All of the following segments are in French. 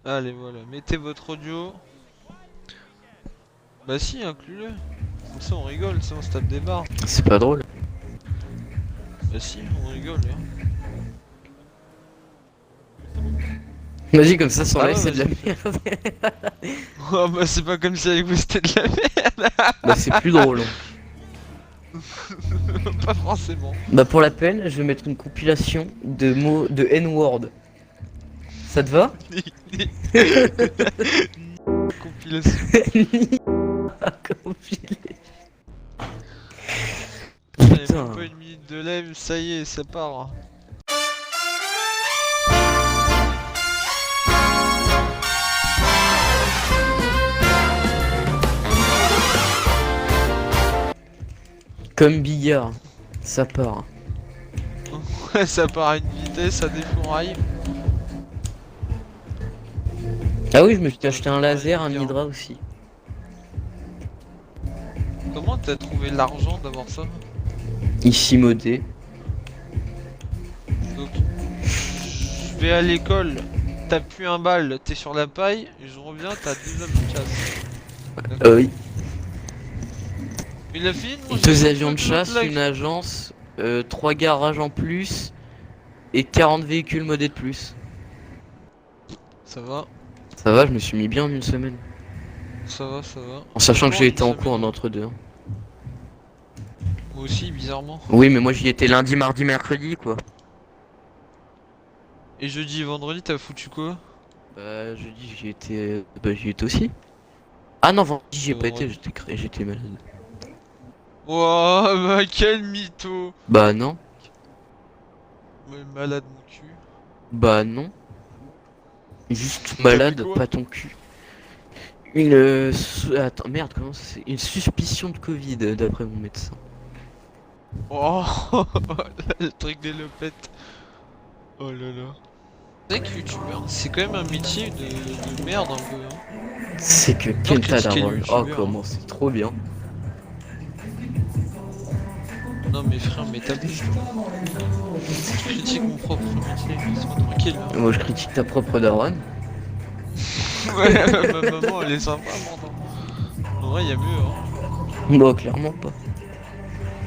Allez, voilà, mettez votre audio. Bah si, inclus-le. Comme ça on rigole, ça on se tape des barres. C'est pas drôle. Bah si, on rigole, hein. Vas-y, comme ça, sans Ah live, ouais, c'est de la vas-y, fais. merde. Oh bah c'est pas comme si avec vous c'était de la merde. Bah, c'est plus drôle, hein. Pas forcément. Bah, pour la peine, je vais mettre une compilation de mots de N-word. Ça te va? Compilation. Compilé. J'avais Putain. même pas une minute de live, ça y est, ça part. Comme billard, ça part. Ouais, ça part à une vitesse, ça défouraille. Ah oui, je me suis acheté un laser, un hydra aussi. Comment t'as trouvé l'argent d'avoir ça? Ici modé. Donc, je vais à l'école, t'as plus un bal, t'es sur la paille, et je reviens, t'as 2 hommes de chasse. D'accord. Oui. Il a fini de manger 2 son avions de truc, l'autre, chasse, là. une agence, 3 garages en plus et 40 véhicules modés de plus. Ça va, Ça va, je me suis mis bien en une semaine. ça va, ça va. En sachant que j'ai Franchement, été en une cours en semaine. entre-deux, hein. Moi aussi, bizarrement. Oui, mais moi j'y étais lundi, mardi, mercredi, quoi. Et jeudi et vendredi, t'as foutu quoi? Bah, jeudi, j'y étais. Bah, j'y étais aussi. Ah non, vendredi, j'y ai pas été, Vendredi. j'étais malade. Wouah, bah quel mytho! Bah, non. Ouais, malade mon cul. Bah, non. Juste T'as fait malade, quoi? pas ton cul. Une. Attends, merde, comment ça c'est? Une suspicion de Covid, d'après mon médecin. Oh, le truc des lopettes. Oh là là. C'est vrai que youtubeur, c'est quand même un métier de merde un peu, hein. C'est que Genre Kenta critiquer les Darol. Oh, youtubeurs, hein. comment c'est trop bien. Non mais frère, mais t'abuses toi. Je critique mon propre métier, laisse-moi tranquille là. Moi, je critique ta propre daronne. Ouais, ma maman elle est sympa pourtant. En vrai y'a mieux, hein. Bah, clairement pas.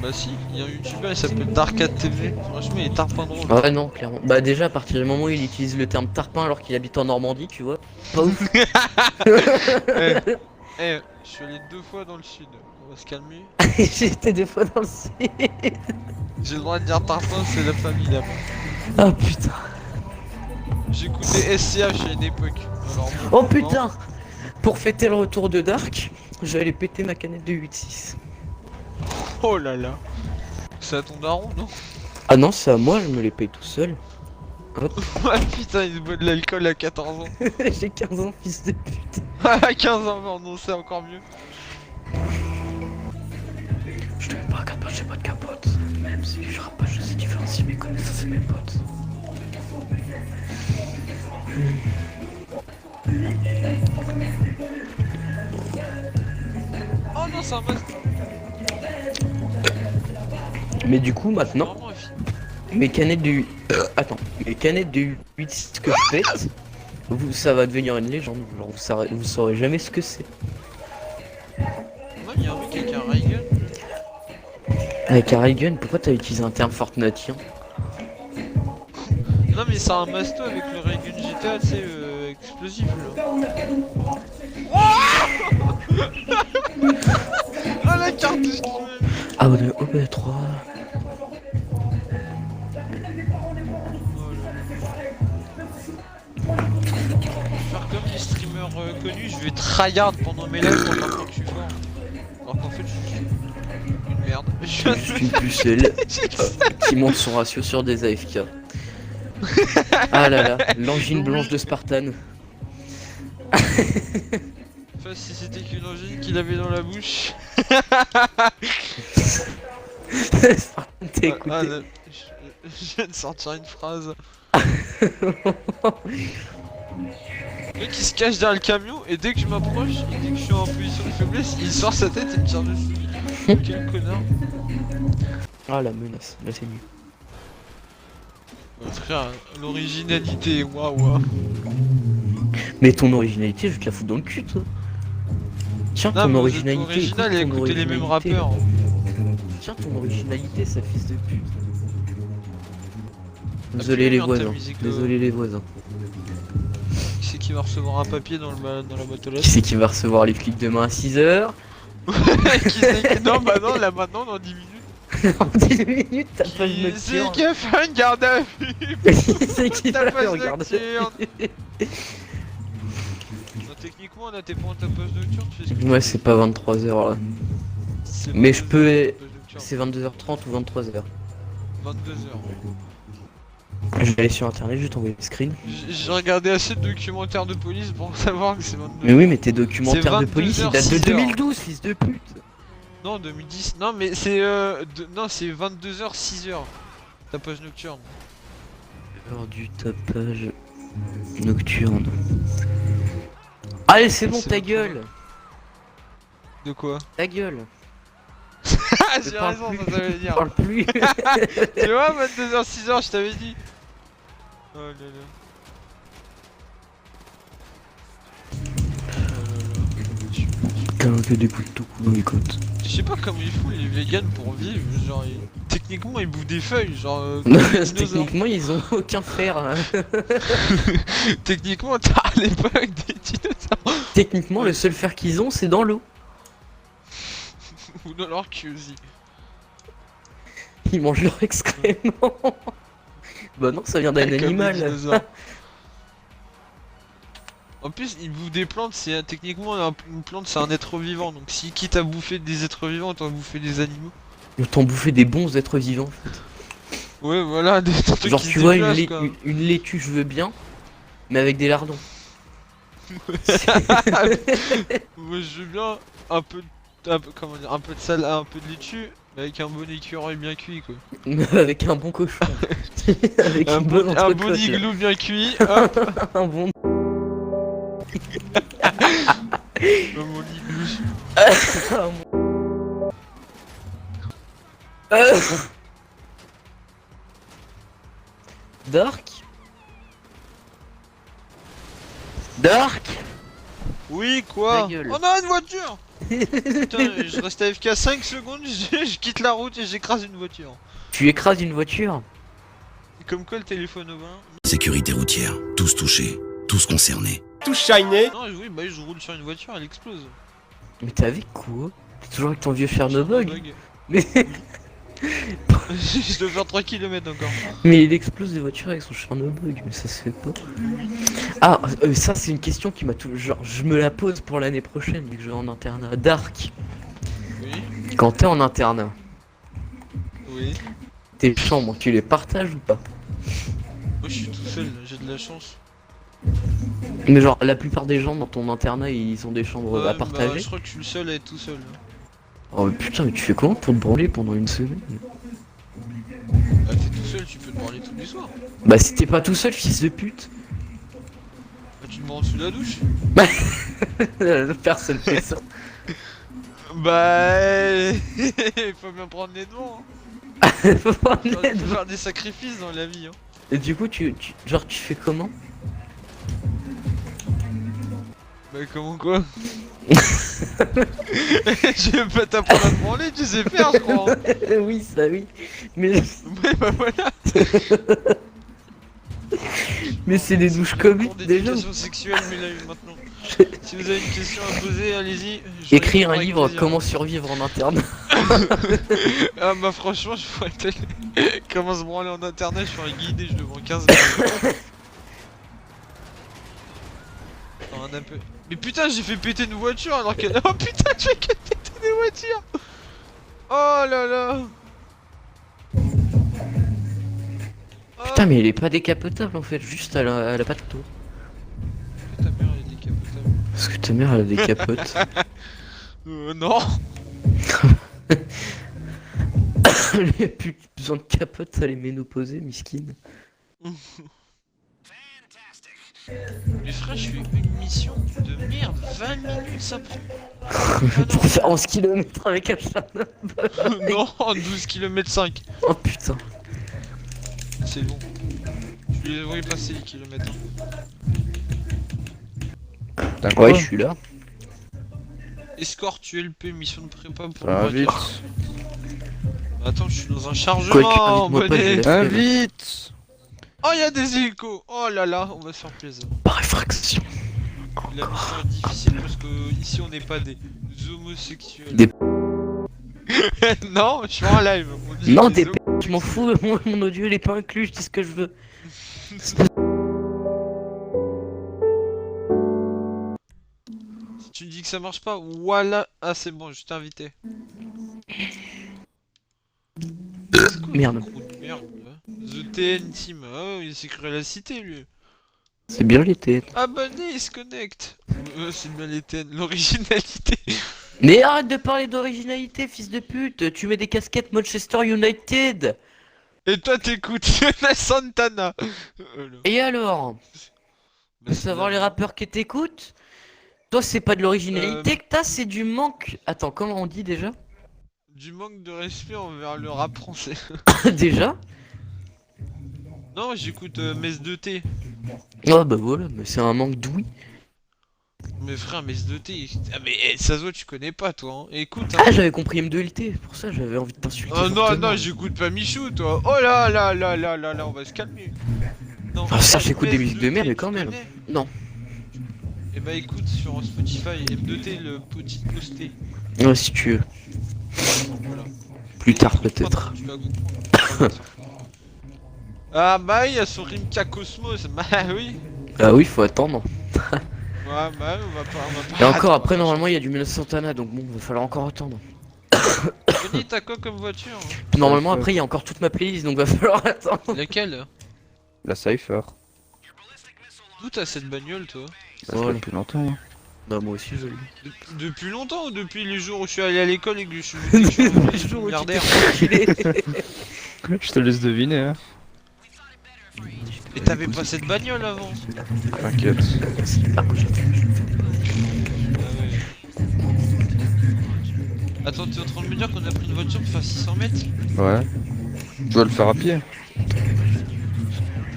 Bah si, il y a un youtubeur, il s'appelle Darkat TV. Franchement il est tarpin drôle. Ah ouais, non, clairement. Bah, déjà, à partir du moment où il utilise le terme tarpin alors qu'il habite en Normandie, tu vois. Pas ouf. Eh, je suis allé 2 fois dans le sud. On va se calmer. J'étais 2 fois dans le sud. J'ai le droit de dire tarpin, c'est la famille là-bas. Ah putain. J'écoutais SCH à une époque. Alors Oh bon, non. putain. Pour fêter le retour de Dark, je vais aller péter ma canette de 8-6. Oh là là. C'est à ton daron, non? Ah non, c'est à moi, je me les paye tout seul. Hop. Ah putain, il boit de l'alcool à 14 ans. J'ai 15 ans, fils de pute. À 15 ans, non, c'est encore mieux. Je te mets pas à capote, j'ai pas de capote. Même si je rappe pas, je sais différencier mes connaissances et mes potes. Oh non, c'est un masque. Mais du coup, C'est maintenant, vraiment un film. mes canettes de... Attends, mes canettes de 8 que je pète, ça va devenir une légende. Genre, vous saurez jamais ce que c'est. Moi, il y a un mec avec un Raygun. Avec un ray gun, pourquoi t'as utilisé un terme Fortniteien? Non, mais c'est un masto avec le Raygun GTA, tu sais, explosif là. Oh la cartouche qui m'a mis. Ah ouais, OB3. Oh là là. Je vais faire comme les streamers connus, je vais tryhard pendant mes lives pour faire que je suis fort. Alors qu'en fait, je suis une merde. Je suis un Juste une pucelle qui monte son ratio sur des AFK. Ah là là, l'angine blanche de Spartan. Enfin, si c'était qu'une angine qu'il avait dans la bouche. Spartan, t'as écouté? Là, je viens de sortir une phrase. Le mec il se cache derrière le camion et dès que je m'approche, et dès que je suis en position de faiblesse, il sort sa tête et me tire dessus. Quel connard. Ah la menace, là c'est mieux. Frère, l'originalité, waouh. Mais ton originalité, je vais te la foutre dans le cul, toi. Tiens, Non, ton mais originalité. vous êtes original et écoute ton écoutez les mêmes originalité. rappeurs. Tiens, ton originalité, ça fils de pute. Ah, Désolé puis, les regarde ta voisins. musique, Désolé les voisins. Qui c'est qui va recevoir un papier dans la boîte aux Qui lettres? c'est qui va recevoir les flics demain à 6h? Qui c'est qui... Non, bah non, là maintenant, dans 10 minutes. En 10 minutes, t'as pas Qui le c'est nocturne. qui a fait une garde à vue? C'est qui Ta va page le regarder. nocturne. Non, techniquement, là, t'es pas en ta page nocturne, tu fais ce que tu Ouais, veux. c'est pas 23h là. C'est Mais je 22 peux- heures, ta page nocturne. C'est 22h30 ou 23h. 22 heures. Je vais aller sur internet, je vais t'envoyer le screen. J'ai regardé assez de documentaires de police pour savoir que c'est 22 Mais oui, mais tes documentaires de 22 police, ils heures, datent de 6 heures. 2012, fils de pute. Non, 2010. Non, mais c'est non, c'est 22h, 6h. Ta page nocturne. Heure du tapage nocturne. Allez, c'est bon, C'est ta bon, gueule. De quoi? Ta gueule. Ah, Je j'ai parle raison, plus. ça veut Je dire. parle plus. Tu vois, 22h, 6h, je t'avais dit. Oh là là. Qu'un que des coups de tout coup dans les côtes. Je sais pas comment ils font les vegans pour vivre, genre techniquement ils bouffent des feuilles, genre comme les dinosaures. Techniquement, ils ont aucun fer. Hein. Techniquement t'as à l'époque des dinosaures. Techniquement, le seul fer qu'ils ont, c'est dans l'eau. Ou dans leur cul aussi. Ils mangent leur excrément. Bah non, ça vient d'un Comme les animal. dinosaures. En plus, ils bouffent des plantes, c'est techniquement une plante c'est un être vivant, donc si quitte à bouffer des êtres vivants, autant bouffer des animaux. Autant bouffer des bons êtres vivants. Ouais, voilà, des trucs Genre, qui tu se vois, déplacent, quoi. une laitue, je veux bien, mais avec des lardons. Moi je veux bien comment dire, un peu de salade, un peu de laitue, mais avec un bon écureuil bien cuit quoi. Avec un bon cochon. Avec Un une bonne bon entrecôte, là. igloo bien cuit, hop, Un bon. mon igloo. Dark. Dark. Oui quoi? Ta gueule. On a une voiture. Putain, je reste AFK 5 secondes, je quitte la route et j'écrase une voiture. Tu écrases une voiture. Comme quoi le téléphone au vin? Sécurité routière, tous touchés, tous concernés. Tout shiné. Non, oui, bah je roule sur une voiture, elle explose. Mais t'es avec quoi? T'es toujours avec ton vieux Chernobog. Bug. Mais... Je dois faire 3 km encore. mais il explose des voitures avec son Chernobog, mais ça se fait pas. Ah, ça c'est une question qui m'a tout... Genre, je me la pose pour l'année prochaine, vu que je vais en internat. Dark, Oui, quand t'es en internat, oui. tes chambres, tu les partages ou pas? Moi je suis tout seul, j'ai de la chance. Mais genre, la plupart des gens dans ton internat, ils ont des chambres à Bah, partager. je crois que je suis le seul à être tout seul. Oh putain, mais tu fais comment pour te branler pendant une semaine? Ah, t'es tout seul, tu peux te branler tous les soirs. Bah si t'es pas tout seul, fils de pute. Bah, tu te branles sous la douche. Personne fait ça. Bah, il faut bien prendre les devants. Hein. Faut prendre Faut l'aide. faire des sacrifices dans la vie. Hein. Et du coup, genre, tu fais comment? Bah, comment quoi? Je vais pas t'apprendre à te branler, tu sais faire, je crois. Hein. Oui, ça oui. Mais, Ouais, bah voilà. mais c'est des douches comiques Cours déjà. d'éducation sexuelle, mais là, maintenant. Si vous avez une question à poser, allez-y. je Écrire un répondrai avec livre plaisir. Comment survivre en interne. Ah bah franchement je pourrais peut-être comment se branler en internet, je ferais guider, je le vends 15 balles. Attends, un peu. Mais putain j'ai fait péter une voiture alors que... Oh putain tu fais que péter des voitures. Oh là là. Oh, Putain, mais il est pas décapotable en fait, juste elle a pas de tour. ta mère elle est décapotable. Parce que ta mère elle a des capotes. Non. Elle a plus besoin de capote, ça les ménopausées, miskine. Mais frère je fais une mission de merde, 20 minutes ça prend. Pour faire 11 km avec un Chernobog. Non, 12 km 5. Oh putain. C'est bon. Je les aurais passé les kilomètres. D'accord. Ouais, je suis là. Escorte ULP, mission de prépa pour Ça va le vite. braquage. Attends, je suis dans un Quoi, chargement, invite-moi pas, je vais bonnet. la faire. Invite. Oh, il y a des hélicos. Oh là là, on va se faire plaisir. Par effraction. La mission est difficile parce que ici on n'est pas des homosexuels. Des- Non, je suis en live. On dit Non, des des p... Je m'en fous, mon audio il est pas inclus, je dis ce que je veux. Si tu me dis que ça marche pas, voilà. Ah, c'est bon, je t'ai invité. C'est quoi, Merde. ce gros de merde, là The TN Team. Oh, il s'est créé la cité lui. C'est bien l'été. Abonné, il se connecte. C'est bien les TN, l'originalité. Mais arrête de parler d'originalité, fils de pute. Tu mets des casquettes Manchester United. Et toi t'écoutes Jonas Santana. Là. Et alors? Bah, Faut c'est savoir bien. les rappeurs qui t'écoutent? Toi, c'est pas de l'originalité que t'as, c'est du manque. Attends, comment on dit déjà? Du manque de respect envers le rap français. Déjà? Non, j'écoute Mess 2T. Ah bah voilà, mais c'est un manque d'ouïe. Mais frère, Mess 2T. Ah, mais ça se voit, tu connais pas toi. Hein. Écoute. Ah, Hein. j'avais compris M2LT, pour ça j'avais envie de t'insulter. Oh non, fortement. non, j'écoute pas Michou toi. Oh là là là là là là, on va se calmer. Non, Ah, ça, Mess j'écoute des musiques de 2T, merde, mais tu quand même. connais Non. Eh bah écoute sur Spotify, M2T le petit posté. Ouais, si tu veux. Voilà. Plus tard, Tu vas peut-être. comprendre. Ah bah il y a son Rimka Cosmos, bah oui. Ah oui, faut attendre. Ouais, bah on va pas. Et encore, Attends, après, normalement, il y a du Jonas Santana, donc bon, va falloir encore attendre. Denis, t'as quoi comme voiture hein Normalement, Cypher. après, il y a encore toute ma playlist, donc va falloir attendre. Laquelle La Cypher. D'où t'as cette bagnole toi Ça Voilà. depuis longtemps. Hein. Bah, moi aussi, je l'ai. Depuis longtemps ou depuis les jours où je suis allé à l'école et que je suis Le jour où tu milliardaire t'es enculé. Je te laisse deviner, hein. Et t'avais pas cette bagnole avant T'inquiète. Ah ouais. Attends, t'es en train de me dire qu'on a pris une voiture pour faire 600 mètres Ouais. Tu dois le faire à pied.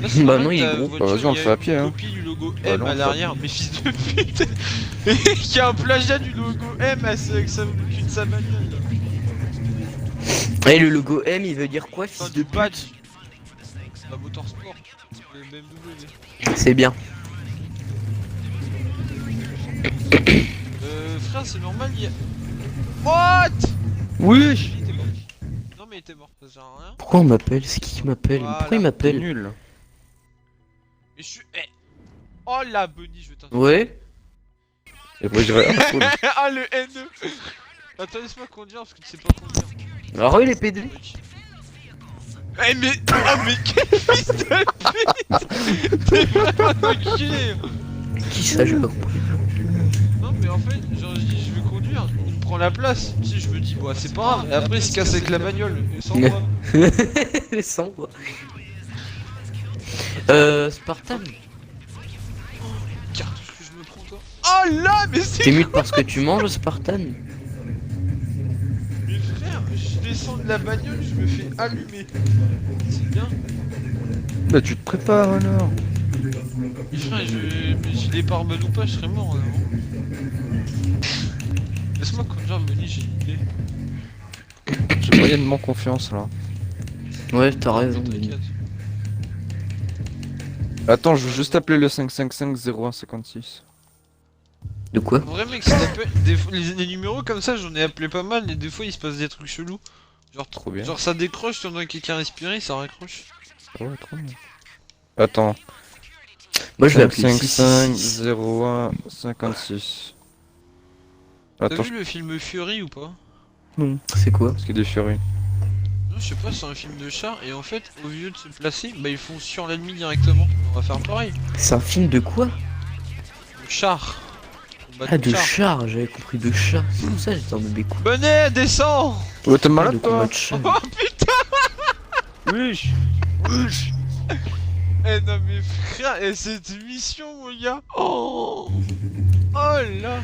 Là, c'est Bah normal non, que il est ta gros. voiture, Bah, vas-y, on il le y a fait à une pied, hein. copie du logo Bah M non, à on le l'arrière, mais fils de pute. Il y a un plagiat du logo M avec sa cul de sa bagnole. Et le logo M, il veut dire quoi, Enfin, fils du de badge. pute? La motorsport. Le BMW. C'est bien. Frère, c'est normal, il y a. What? Oui. Il était mort. Non, mais il était mort, ça sert à rien. Pourquoi on m'appelle? C'est qui m'appelle? Voilà. Pourquoi il T'es m'appelle? nul. Mais je suis. Eh. Oh la Bunny, je vais t'insulter. Ouais? Et moi je dirais. Ah, cool. Ah le N2. Attends, laisse-moi conduire parce que tu sais pas conduire. Alors, oui, les PD. Eh mais. Ah mais quel fils de pute. T'es vraiment un enculé. Qui ça, j'ai pas compris. Non mais en fait, genre je dis je vais conduire, il me prend la place. Tu sais, je me dis bah c'est pas grave. Et après il se casse avec la bagnole. Et sans moi. Les cendres. Spartan, Cartouche que je me prends toi. Oh là mais c'est. t'es mute parce que tu manges, Spartan? Mais frère, je descends de la bagnole, je me fais allumer. C'est bien. Bah, tu te prépares alors. Mais frère, j'ai des pare ou pas, je serais mort là. Laisse-moi conduire, Benny, j'ai une idée. J'ai moyennement confiance là. Ouais, t'as raison. T'inquiète. Attends, je veux juste appeler le 555-0156. De quoi? En vrai mec, si t'appelles les numéros comme ça, j'en ai appelé pas mal et des fois il se passe des trucs chelous. Genre, Trop bien. genre ça décroche, tu entends quelqu'un respirer, ça raccroche. Ouais, trop bien. Attends. Moi, je vais appeler 555-0156. T'as Attends, vu le film Fury ou pas? C'est quoi? parce qu'il y a des furies. Non, je sais pas, c'est un film de char et en fait, au lieu de se placer, bah ils font sur l'ennemi directement. On va faire pareil. C'est un film de quoi? Le char. Combat Ah, de char. char, j'avais compris de chat. C'est pour ça que j'étais en mode écoute. Bonnet, descends. Ouais, t'es De malade combat toi? de chat. Oh putain. Wesh. Wesh. Eh non mais frère, et cette mission mon gars. Oh, oh là.